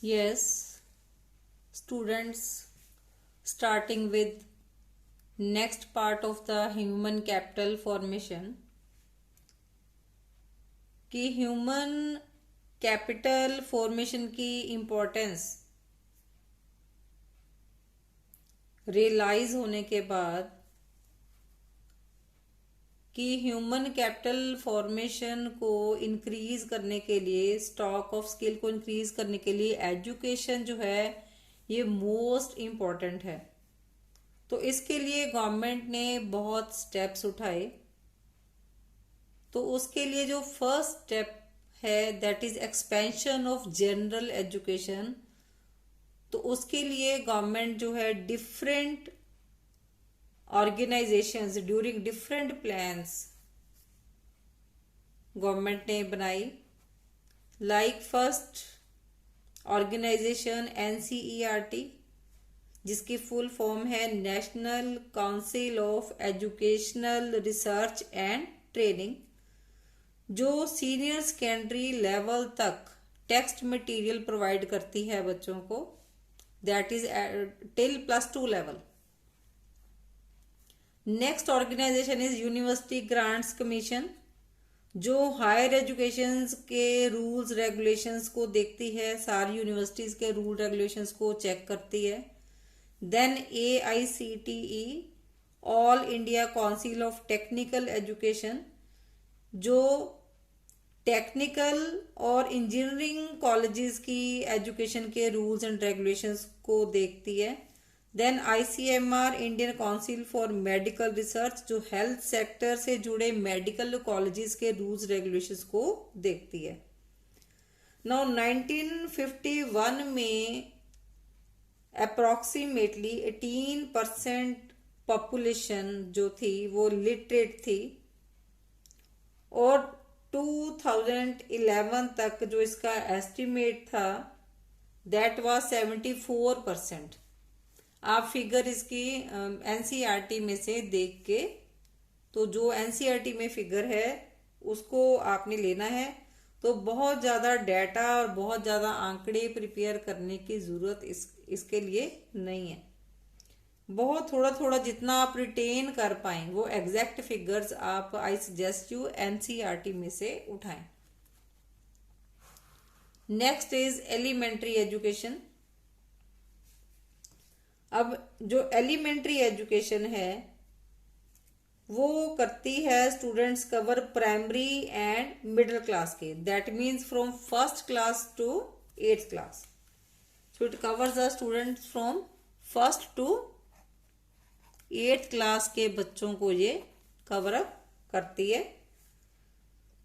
Yes, students, starting with next part of the human capital formation कि human capital formation की importance realise होने के बाद कि ह्यूमन कैपिटल फॉर्मेशन को इंक्रीज करने के लिए, स्टॉक ऑफ स्किल को इंक्रीज करने के लिए एजुकेशन जो है ये मोस्ट इम्पॉर्टेंट है। तो इसके लिए गवर्नमेंट ने बहुत स्टेप्स उठाए। तो उसके लिए जो फर्स्ट स्टेप है that is expansion of general education. तो उसके लिए गवर्नमेंट जो है different organisations during different plans government ने बनाई। लाइक फर्स्ट ऑर्गेनाइजेशन NCERT, जिसकी फुल फॉर्म है national council of educational research and training, जो सीनियर सेकेंडरी लेवल तक टेक्स्ट मटेरियल प्रोवाइड करती है बच्चों को, that is till +2 level. Next organisation is university grants commission, जो हायर एजुकेशन के रूल्स रेगुलेशंस को देखती है, सारी यूनिवर्सिटीज के रूल रेगुलेशंस को चेक करती है। Then AICTE, all India council of technical education, जो टेक्निकल और इंजीनियरिंग कॉलेजेस की एजुकेशन के रूल्स एंड रेगुलेशंस को देखती है। Then ICMR, Indian council for medical research, जो हेल्थ सेक्टर से जुड़े मेडिकल कॉलेजेस के रूल्स रेगुलेशंस को देखती है। नाउ 1951 में अप्रोक्सीमेटली 18% पॉपुलेशन जो थी वो लिटरेट थी, और 2011 तक जो इसका एस्टिमेट था दैट वाज 74%। आप फिगर इसकी NCERT में से देख के, तो जो NCERT में फिगर है उसको आपने लेना है। तो बहुत ज़्यादा डाटा और बहुत ज़्यादा आंकड़े प्रिपेयर करने की ज़रूरत इसके लिए नहीं है। बहुत थोड़ा थोड़ा जितना आप रिटेन कर पाएं वो एग्जैक्ट फिगर्स आप आई सजेस्ट यू NCERT में से उठाएं। Next is elementary education. अब जो एलिमेंट्री एजुकेशन है वो करती है students cover primary and middle class के, that means from first class to 8th class. So it covers the students from first to 8th class के बच्चों को ये कवर अप करती है,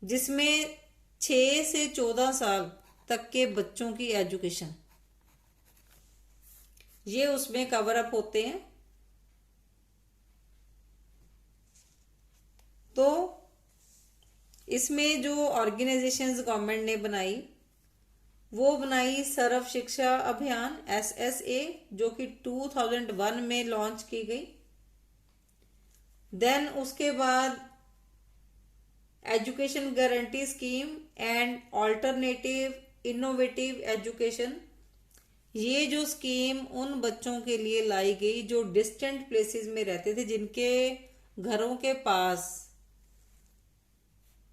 जिसमें 6 से 14 साल तक के बच्चों की एजुकेशन ये उसमें कवर अप होते हैं। तो इसमें जो ऑर्गेनाइजेशंस गवर्नमेंट ने बनाई वो बनाई सर्व शिक्षा अभियान SSA, जो कि 2001 में लॉन्च की गई। देन उसके बाद education guarantee scheme and alternative innovative education, ये जो स्कीम उन बच्चों के लिए लाई गई जो डिस्टेंट प्लेसेस में रहते थे, जिनके घरों के पास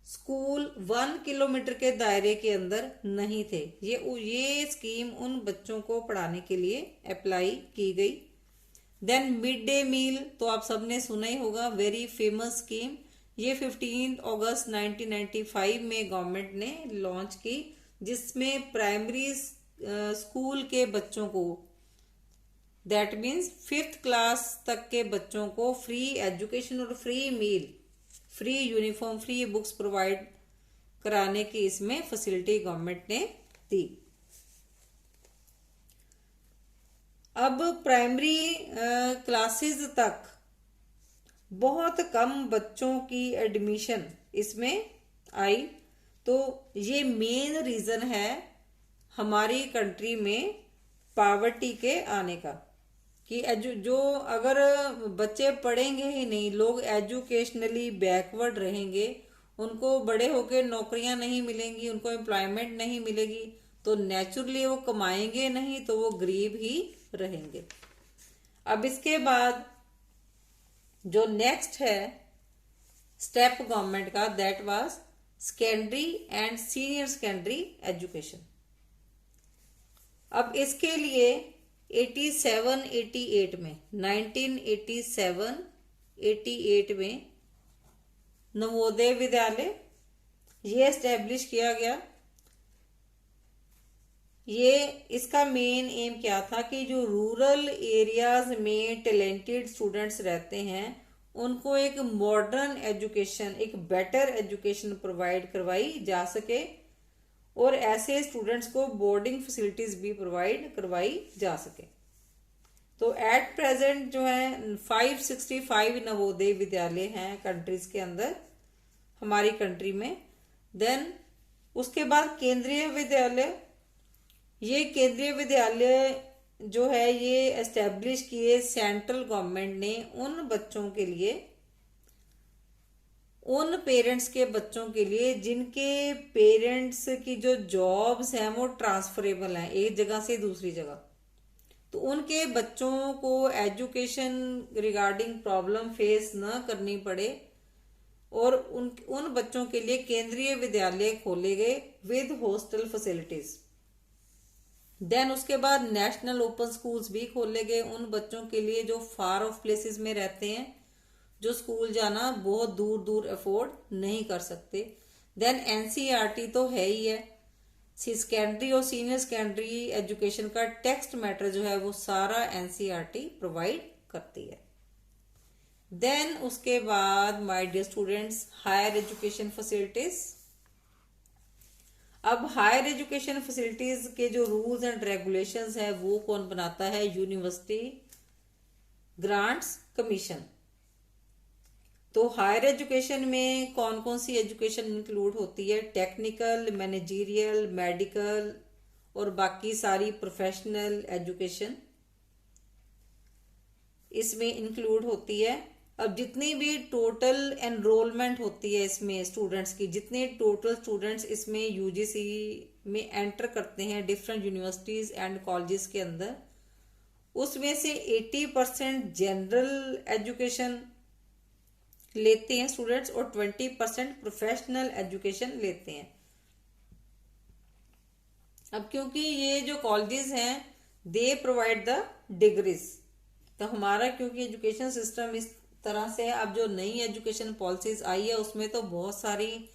स्कूल 1 किलोमीटर के दायरे के अंदर नहीं थे। ये स्कीम उन बच्चों को पढ़ाने के लिए अप्लाई की गई। देन मिड डे मील, तो आप सबने सुना ही होगा, वेरी फेमस स्कीम। ये 15 अगस्त 1995 में गवर्नमेंट ने लॉन्च की, जिसमें प्राइमरी स्कूल के बच्चों को, दैट मीन्स 5th क्लास तक के बच्चों को फ्री एजुकेशन और free meal, free uniform, free books provide कराने की इसमें फैसिलिटी गवर्नमेंट ने दी। अब प्राइमरी क्लासेस तक बहुत कम बच्चों की एडमिशन इसमें आई। तो ये मेन रीजन है हमारी कंट्री में पॉवर्टी के आने का, कि जो अगर बच्चे पढ़ेंगे ही नहीं, लोग एजुकेशनली बैकवर्ड रहेंगे, उनको बड़े होकर नौकरियां नहीं मिलेंगी, उनको एम्प्लॉयमेंट नहीं मिलेगी, तो नेचुरली वो कमाएंगे नहीं, तो वो गरीब ही रहेंगे। अब इसके बाद जो नेक्स्ट है स्टेप गवर्नमेंट का, that was secondary and senior secondary education. अब इसके लिए 1987-88 में नवोदय विद्यालय ये एस्टेब्लिश किया गया। ये इसका मेन एम क्या था कि जो रूरल एरियाज में टैलेंटेड स्टूडेंट्स रहते हैं उनको एक मॉडर्न एजुकेशन, एक बेटर एजुकेशन प्रोवाइड करवाई जा सके, और ऐसे स्टूडेंट्स को बोर्डिंग फैसिलिटीज भी प्रोवाइड करवाई जा सके। तो एट प्रेजेंट जो है 565 नवोदय विद्यालय हैं कंट्रीज के अंदर, हमारी कंट्री में। देन उसके बाद केंद्रीय विद्यालय, ये केंद्रीय विद्यालय जो है ये एस्टेब्लिश किए सेंट्रल गवर्नमेंट ने उन बच्चों के लिए, उन पेरेंट्स के बच्चों के लिए जिनके पेरेंट्स की जो जॉब्स हैं वो ट्रांसफरेबल हैं एक जगह से दूसरी जगह, तो उनके बच्चों को एजुकेशन रिगार्डिंग प्रॉब्लम फेस न करनी पड़े, और उन बच्चों के लिए केंद्रीय विद्यालय खोले गए विद हॉस्टल फैसिलिटीज। देन उसके बाद नेशनल ओपन स्कूल्स भी खोले गए उन बच्चों के लिए जो फार ऑफ प्लेसेस में रहते हैं, जो स्कूल जाना बहुत दूर दूर अफोर्ड नहीं कर सकते। देन एनसीईआरटी तो है ही है, सेकेंडरी और सीनियर सेकेंडरी एजुकेशन का टेक्स्ट मैटर जो है वो सारा एनसीईआरटी प्रोवाइड करती है। देन उसके बाद my dear students, higher education facilities. अब हायर एजुकेशन फैसिलिटीज के जो रूल्स एंड रेगुलेशंस है वो कौन बनाता है? University grants commission. तो हायर एजुकेशन में कौन कौन सी एजुकेशन इंक्लूड होती है? टेक्निकल, मैनेजरियल, मेडिकल और बाकी सारी प्रोफेशनल एजुकेशन इसमें इंक्लूड होती है। अब जितनी भी टोटल एनरोलमेंट होती है इसमें स्टूडेंट्स की, जितने टोटल स्टूडेंट्स इसमें यूजीसी में एंटर करते हैं डिफरेंट यूनिवर्सिटीज एंड कॉलेजेस के अंदर, उसमें से 80% जनरल एजुकेशन लेते हैं स्टूडेंट्स और 20% प्रोफेशनल एजुकेशन लेते हैं। अब क्योंकि ये जो कॉलेजेस हैं दे प्रोवाइड द डिग्रीज, तो हमारा क्योंकि एजुकेशन सिस्टम इस तरह से है, अब जो नई एजुकेशन पॉलिसीज आई है उसमें तो बहुत सारी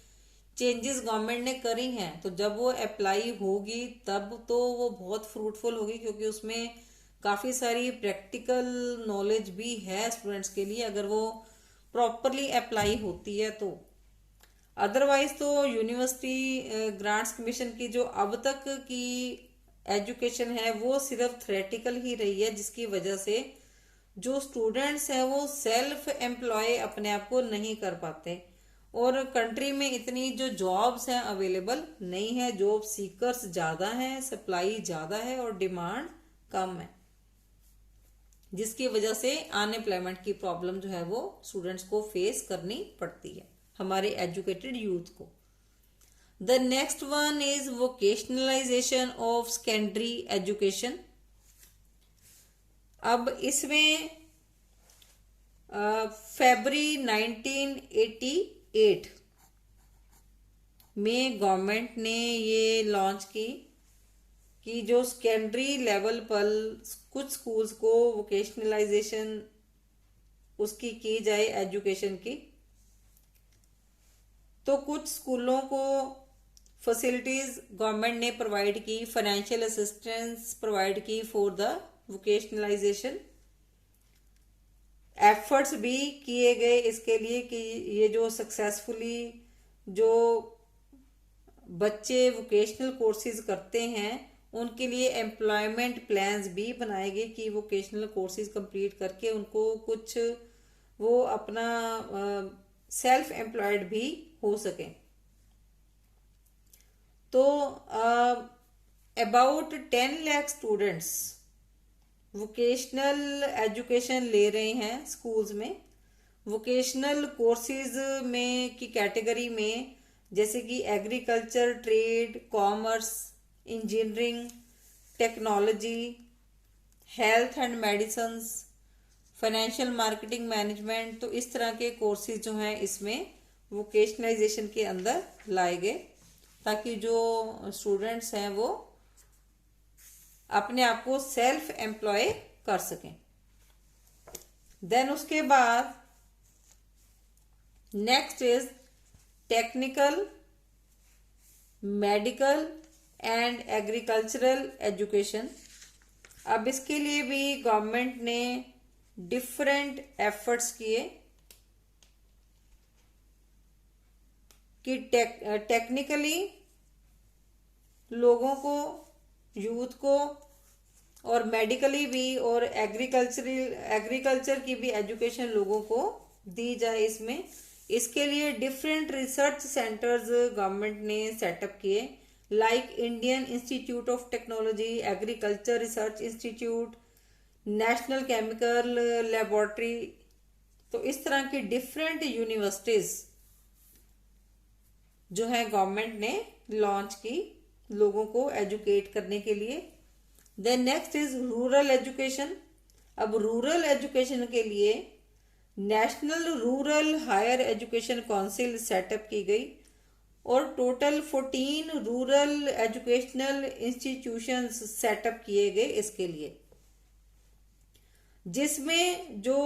चेंजेस गवर्नमेंट ने करी हैं, तो जब वो अप्लाई होगी तब तो वो बहुत फ्रूटफुल होगी, क्योंकि उसमें काफ़ी सारी प्रैक्टिकल नॉलेज भी है स्टूडेंट्स के लिए अगर वो प्रॉपरली अप्लाई होती है तो। अदरवाइज तो यूनिवर्सिटी ग्रांट्स कमीशन की जो अब तक की एजुकेशन है वो सिर्फ थ्योरेटिकल ही रही है, जिसकी वजह से जो स्टूडेंट्स हैं वो सेल्फ एम्प्लॉय अपने आप को नहीं कर पाते, और कंट्री में इतनी जो जॉब्स हैं अवेलेबल नहीं है, जॉब सीकर्स ज़्यादा हैं, सप्लाई ज़्यादा है और डिमांड कम है, जिसकी वजह से अनएम्प्लॉयमेंट की प्रॉब्लम जो है वो स्टूडेंट्स को फेस करनी पड़ती है, हमारे एजुकेटेड यूथ को। The next one is vocationalisation of secondary education. अब इसमें फरवरी 1988 में गवर्नमेंट ने ये लॉन्च की कि जो सेकेंडरी लेवल पर कुछ स्कूल्स को वोकेशनलाइजेशन उसकी की जाए एजुकेशन की, तो कुछ स्कूलों को फैसिलिटीज गवर्नमेंट ने प्रोवाइड की, फाइनेंशियल असिस्टेंस प्रोवाइड की फॉर द वोकेशनलाइजेशन। एफर्ट्स भी किए गए इसके लिए कि ये जो सक्सेसफुली जो बच्चे वोकेशनल कोर्सेज करते हैं उनके लिए एम्प्लॉयमेंट प्लान्स भी बनाए गए कि वोकेशनल कोर्सेज कंप्लीट करके उनको कुछ वो अपना सेल्फ एम्प्लॉयड भी हो सके। तो about 10 lakh students vocational education ले रहे हैं स्कूल्स में। वोकेशनल कोर्सेज में की कैटेगरी में जैसे कि agriculture, trade, commerce, engineering, technology, health and medicines, financial marketing management. तो इस तरह के कोर्सेज जो हैं इसमें वोकेशनलाइजेशन के अंदर लाए गए, ताकि जो स्टूडेंट्स हैं वो अपने आप को सेल्फ एम्प्लॉय कर सकें। देन उसके बाद next is technical, medical and agricultural education. अब इसके लिए भी गवर्नमेंट ने डिफरेंट एफर्ट्स किए कि टेक्निकली लोगों को, यूथ को, और मेडिकली भी, और एग्रीकल्चर की भी एजुकेशन लोगों को दी जाए इसमें। इसके लिए डिफरेंट रिसर्च सेंटर्स गवर्नमेंट ने सेटअप किए, like Indian institute of technology, agriculture research institute, national chemical laboratory. तो इस तरह की डिफरेंट यूनिवर्सिटीज जो है गवर्नमेंट ने लॉन्च की लोगों को एजुकेट करने के लिए। Then next is rural education. अब रूरल एजुकेशन के लिए national rural higher education council set up की गई और total 14 rural educational institutions set up किए गए इसके लिए, जिसमें जो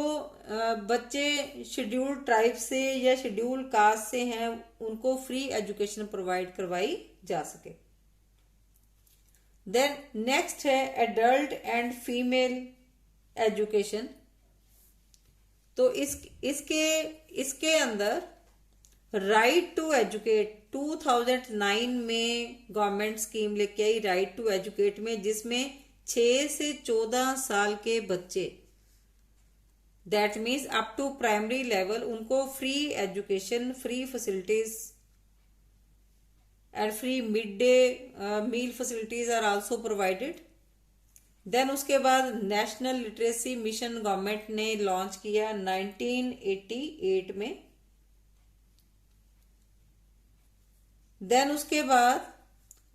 बच्चे शेड्यूल ट्राइब से या शेड्यूल कास्ट से हैं उनको फ्री एजुकेशन प्रोवाइड करवाई जा सके। देन नेक्स्ट है एडल्ट एंड फीमेल एजुकेशन। तो इसके अंदर राइट टू एजुकेट 2009 में गवर्नमेंट स्कीम लेके आई, राइट टू एजुकेट में, जिसमें 6 से 14 साल के बच्चे, that means up to primary level, उनको free education, free facilities and free mid day meal facilities are also provided. Then उसके बाद नेशनल लिटरेसी मिशन गवर्नमेंट ने लॉन्च किया 1988 में। देन उसके बाद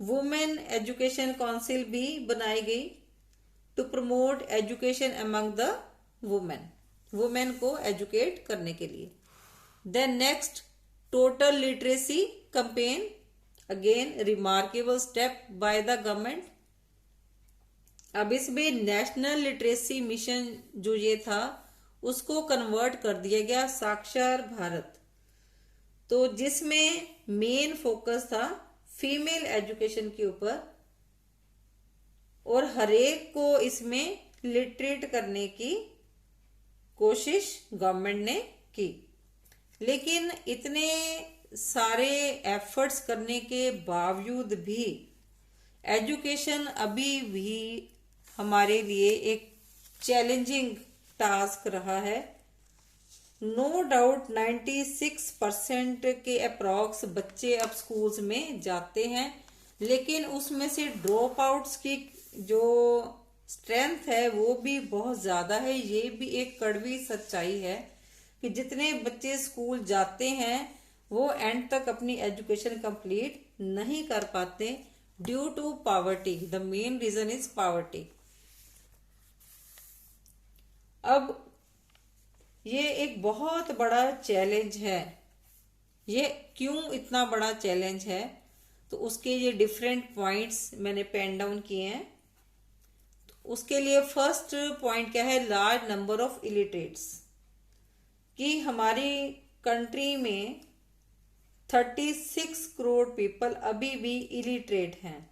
वुमेन एजुकेशन काउंसिल भी बनाई गई to promote education among the women को एजुकेट करने के लिए। Then next total literacy campaign, again remarkable step by the government. अब इसमें नेशनल लिटरेसी मिशन जो ये था उसको कन्वर्ट कर दिया गया साक्षर भारत, तो जिसमें मेन फोकस था फीमेल एजुकेशन के ऊपर और हरेक को इसमें लिटरेट करने की कोशिश गवर्नमेंट ने की। लेकिन इतने सारे एफर्ट्स करने के बावजूद भी एजुकेशन अभी भी हमारे लिए एक चैलेंजिंग टास्क रहा है। नो डाउट 96% के अप्रॉक्स बच्चे अब स्कूल्स में जाते हैं, लेकिन उसमें से ड्रॉप आउट्स की जो स्ट्रेंथ है वो भी बहुत ज़्यादा है। ये भी एक कड़वी सच्चाई है कि जितने बच्चे स्कूल जाते हैं वो एंड तक अपनी एजुकेशन कंप्लीट नहीं कर पाते due to poverty. The main reason is poverty. अब ये एक बहुत बड़ा चैलेंज है। ये क्यों इतना बड़ा चैलेंज है, तो उसके ये डिफरेंट पॉइंट्स मैंने पेन डाउन किए हैं। तो उसके लिए फर्स्ट पॉइंट क्या है, लार्ज नंबर ऑफ इलिटरेट्स, कि हमारी कंट्री में 36 करोड़ पीपल अभी भी इलिटरेट हैं।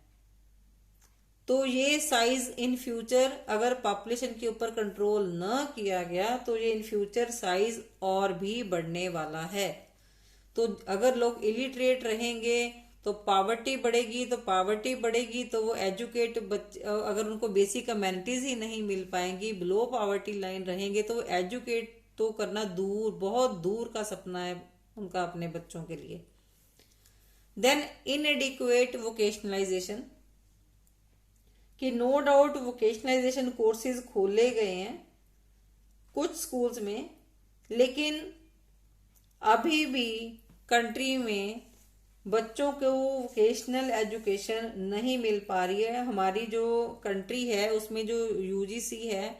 तो ये साइज इन फ्यूचर अगर पॉपुलेशन के ऊपर कंट्रोल न किया गया तो ये इन फ्यूचर साइज और भी बढ़ने वाला है। तो अगर लोग इलिटरेट रहेंगे तो पावर्टी बढ़ेगी, तो पावर्टी बढ़ेगी तो वो एजुकेट अगर उनको बेसिक अमेनिटीज ही नहीं मिल पाएंगी, बिलो पावर्टी लाइन रहेंगे, तो एजुकेट तो करना दूर, बहुत दूर का सपना है उनका अपने बच्चों के लिए। देन इनएडिक्वेट वोकेशनलाइजेशन, कि नो डाउट वोकेशनलाइजेशन कोर्सेज खोले गए हैं कुछ स्कूल्स में, लेकिन अभी भी कंट्री में बच्चों को वोकेशनल एजुकेशन नहीं मिल पा रही है। हमारी जो कंट्री है उसमें जो यूजीसी है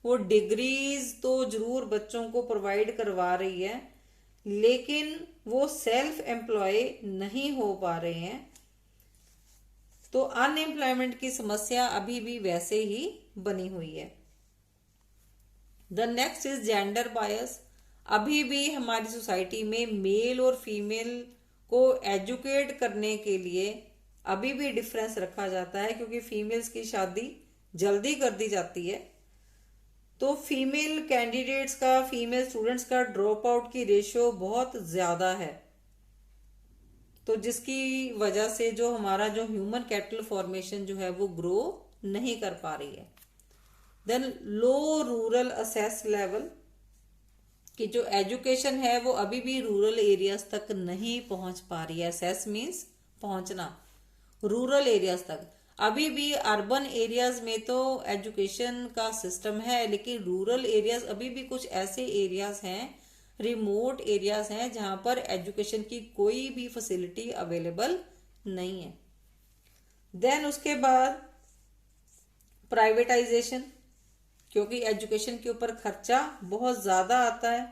वो डिग्रीज तो जरूर बच्चों को प्रोवाइड करवा रही है, लेकिन वो सेल्फ एम्प्लॉय नहीं हो पा रहे हैं। तो अनएम्प्लॉयमेंट की समस्या अभी भी वैसे ही बनी हुई है। The next is gender bias. अभी भी हमारी सोसाइटी में मेल और फीमेल को एजुकेट करने के लिए अभी भी डिफरेंस रखा जाता है, क्योंकि फीमेल्स की शादी जल्दी कर दी जाती है। तो फीमेल कैंडिडेट्स का, फीमेल स्टूडेंट्स का ड्रॉप आउट की रेशियो बहुत ज्यादा है। तो जिसकी वजह से जो हमारा जो ह्यूमन कैपिटल फॉर्मेशन जो है वो ग्रो नहीं कर पा रही है। Then low rural access level, कि जो एजुकेशन है वो अभी भी रूरल एरियाज तक नहीं पहुंच पा रही है। असेस मीन्स पहुंचना, रूरल एरियाज तक। अभी भी अर्बन एरियाज में तो एजुकेशन का सिस्टम है, लेकिन रूरल एरियाज अभी भी कुछ ऐसे एरियाज हैं, रिमोट एरियाज हैं, जहां पर एजुकेशन की कोई भी फैसिलिटी अवेलेबल नहीं है। देन उसके बाद प्राइवेटाइजेशन, क्योंकि एजुकेशन के ऊपर खर्चा बहुत ज्यादा आता है।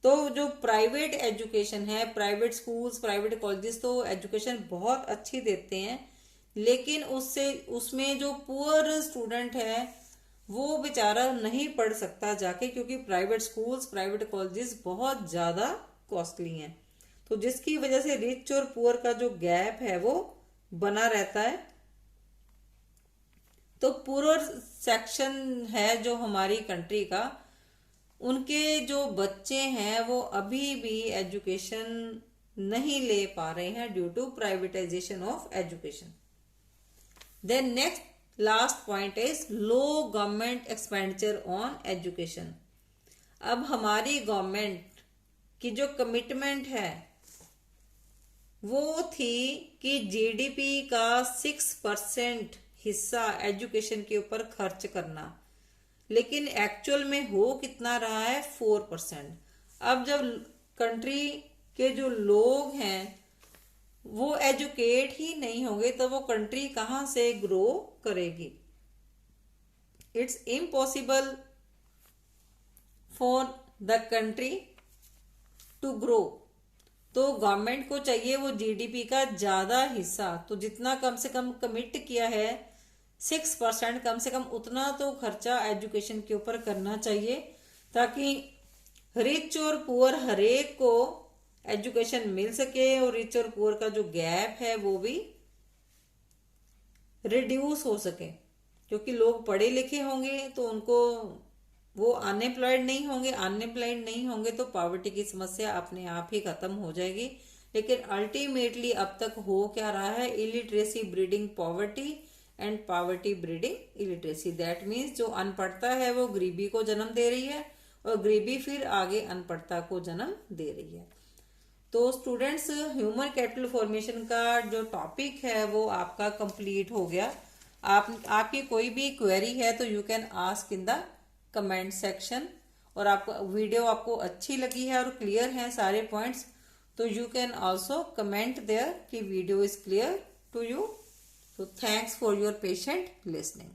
तो जो प्राइवेट एजुकेशन है, प्राइवेट स्कूल्स, प्राइवेट कॉलेजेस तो एजुकेशन बहुत अच्छी देते हैं, लेकिन उसमें जो पुअर स्टूडेंट है वो बेचारा नहीं पढ़ सकता जाके, क्योंकि प्राइवेट स्कूल्स, प्राइवेट कॉलेजेस बहुत ज्यादा कॉस्टली हैं। तो जिसकी वजह से रिच और पुअर का जो गैप है वो बना रहता है। तो पुअर सेक्शन है जो हमारी कंट्री का, उनके जो बच्चे हैं वो अभी भी एजुकेशन नहीं ले पा रहे हैं due to privatisation of education. Then next last point is low government expenditure on education. अब हमारी गवर्नमेंट की जो कमिटमेंट है वो थी कि जीडीपी का 6% हिस्सा एजुकेशन के ऊपर खर्च करना, लेकिन एक्चुअल में हो कितना रहा है, 4%। अब जब कंट्री के जो लोग हैं वो एजुकेट ही नहीं होंगे तो वो कंट्री कहां से ग्रो करेगी। It's impossible for the country to grow. तो गवर्नमेंट को चाहिए वो जीडीपी का ज्यादा हिस्सा, तो जितना कम से कम कमिट किया है 6%, कम से कम उतना तो खर्चा एजुकेशन के ऊपर करना चाहिए, ताकि रिच और पुअर हरेक को एजुकेशन मिल सके और रिच और पुअर का जो गैप है वो भी रिड्यूस हो सके। क्योंकि लोग पढ़े लिखे होंगे तो उनको वो अनएम्प्लॉयड नहीं होंगे तो पॉवर्टी की समस्या अपने आप ही खत्म हो जाएगी। लेकिन अल्टीमेटली अब तक हो क्या रहा है, illiteracy breeding poverty and poverty breeding illiteracy. That means जो अनपढ़ता है वो गरीबी को जन्म दे रही है और गरीबी फिर आगे अनपढ़ता को जन्म दे रही है। तो स्टूडेंट्स, ह्यूमन कैपिटल फॉर्मेशन का जो टॉपिक है वो आपका कंप्लीट हो गया। आपकी कोई भी क्वेरी है तो you can ask in the comment section. और आपको वीडियो आपको अच्छी लगी है और क्लियर है सारे पॉइंट्स, तो you can also comment there कि video is clear to you. So thanks for your patient listening.